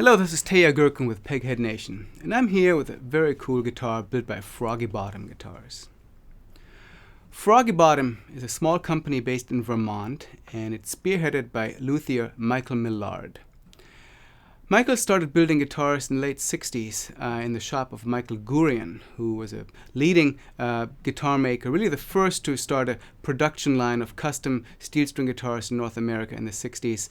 Hello, this is Teja Gerken with Peghead Nation, and I'm here with a very cool guitar built by Froggy Bottom Guitars. Froggy Bottom is a small company based in Vermont, and it's spearheaded by luthier Michael Millard. Michael started building guitars in the late 60s in the shop of Michael Gurian, who was a leading guitar maker, really the first to start a production line of custom steel string guitars in North America in the 60s,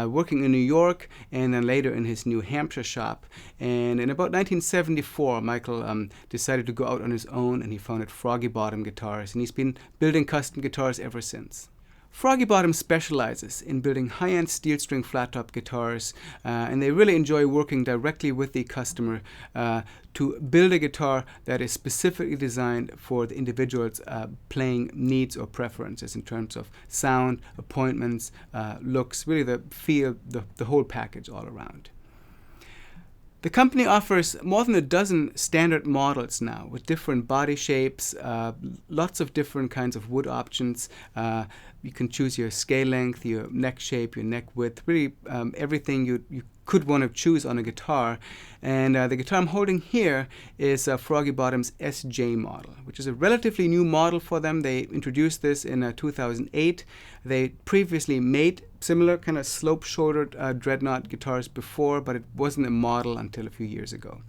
working in New York and then later in his New Hampshire shop. And in about 1974, Michael decided to go out on his own, and he founded Froggy Bottom Guitars, and he's been building custom guitars ever since. Froggy Bottom specializes in building high-end steel string flat-top guitars, and they really enjoy working directly with the customer to build a guitar that is specifically designed for the individual's playing needs or preferences in terms of sound, appointments, looks, really the feel, the whole package all around. The company offers more than a dozen standard models now with different body shapes, lots of different kinds of wood options. You can choose your scale length, your neck shape, your neck width, really everything you could want to choose on a guitar. And the guitar I'm holding here is Froggy Bottom's SJ model, which is a relatively new model for them. They introduced this in 2008. They previously made similar kind of slope-shouldered dreadnought guitars before, but it wasn't a model until a few years ago.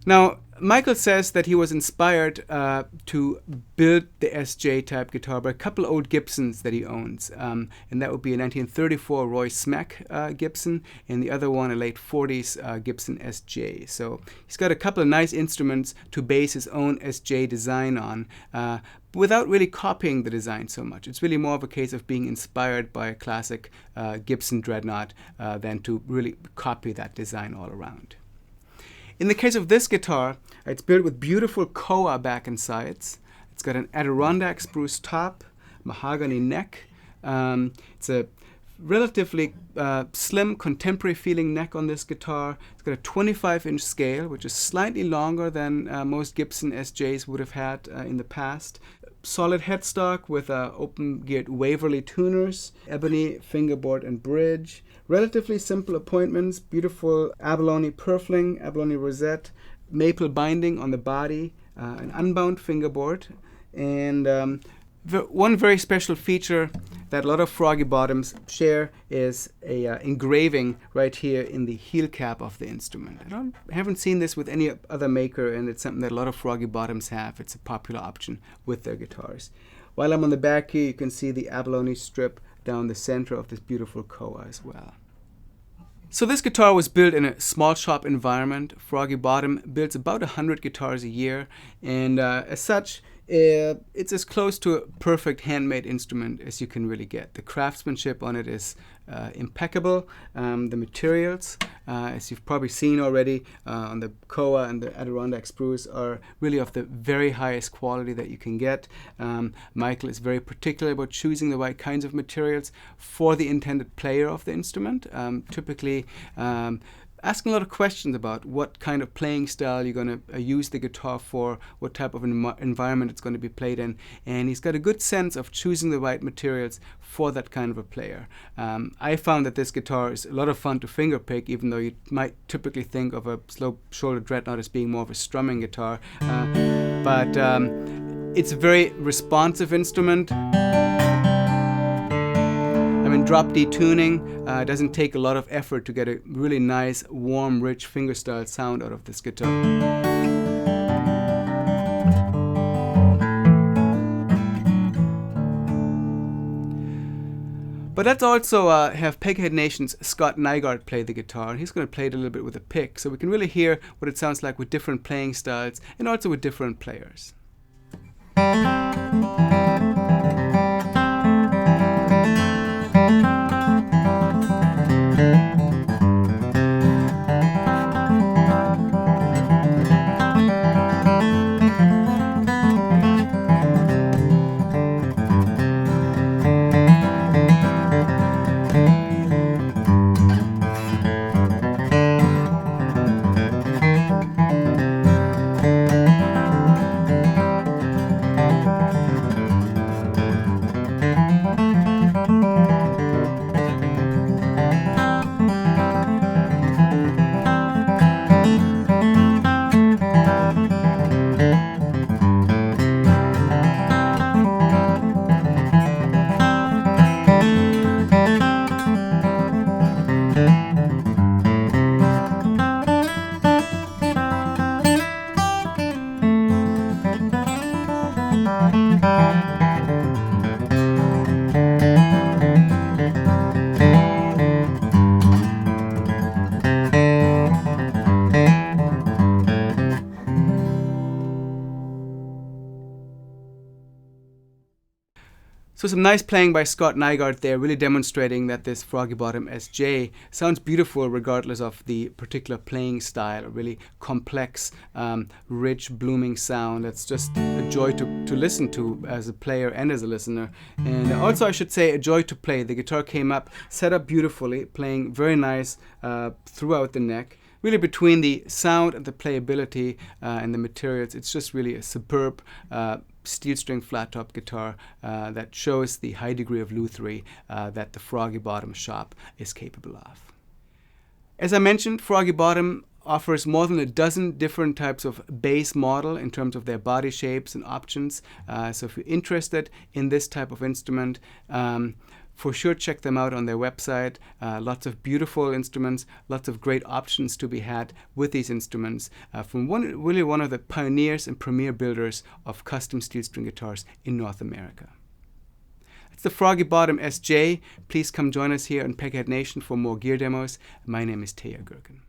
Now, Michael says that he was inspired to build the SJ type guitar by a couple old Gibsons that he owns, and that would be a 1934 Roy Smack Gibson, and the other one a late 40s Gibson SJ. So he's got a couple of nice instruments to base his own SJ design on, without really copying the design so much. It's really more of a case of being inspired by a classic Gibson dreadnought than to really copy that design all around. In the case of this guitar, it's built with beautiful Koa back and sides. It's got an adirondack spruce top, mahogany neck. It's a relatively slim, contemporary feeling neck on this guitar. It's got a 25-inch scale, which is slightly longer than most Gibson SJs would have had in the past. Solid headstock with open-geared Waverly tuners, ebony fingerboard and bridge. Relatively simple appointments, beautiful abalone purfling, abalone rosette, maple binding on the body, an unbound fingerboard, and one very special feature that a lot of Froggy Bottoms share is a engraving right here in the heel cap of the instrument. I haven't seen this with any other maker, and it's something that a lot of Froggy Bottoms have. It's a popular option with their guitars. While I'm on the back here, you can see the abalone strip down the center of this beautiful Koa as well. So this guitar was built in a small shop environment. Froggy Bottom builds about 100 guitars a year, and as such, it's as close to a perfect handmade instrument as you can really get. The craftsmanship on it is impeccable. The materials, as you've probably seen already on the Koa and the Adirondack spruce, are really of the very highest quality that you can get. Michael is very particular about choosing the right kinds of materials for the intended player of the instrument. Typically, asking a lot of questions about what kind of playing style you're going to use the guitar for, what type of environment it's going to be played in, and he's got a good sense of choosing the right materials for that kind of a player. I found that this guitar is a lot of fun to fingerpick, even though you might typically think of a slope-shouldered dreadnought as being more of a strumming guitar, but it's a very responsive instrument. Drop D tuning doesn't take a lot of effort to get a really nice, warm, rich fingerstyle sound out of this guitar. But let's also have Peghead Nation's Scott Nygaard play the guitar. He's going to play it a little bit with a pick, so we can really hear what it sounds like with different playing styles and also with different players. So some nice playing by Scott Nygaard there, really demonstrating that this Froggy Bottom SJ sounds beautiful regardless of the particular playing style. A really complex, rich, blooming sound that's just a joy to listen to as a player and as a listener. And also I should say a joy to play. The guitar came up, set up beautifully, playing very nice throughout the neck. Really between the sound and the playability and the materials, it's just really a superb steel string flat top guitar that shows the high degree of lutherie that the Froggy Bottom shop is capable of. As I mentioned, Froggy Bottom offers more than a dozen different types of bass model in terms of their body shapes and options. So if you're interested in this type of instrument, for sure check them out on their website. Lots of beautiful instruments, lots of great options to be had with these instruments from really one of the pioneers and premier builders of custom steel string guitars in North America. It's the Froggy Bottom SJ. Please come join us here on Peghead Nation for more gear demos. My name is Teja Gerken.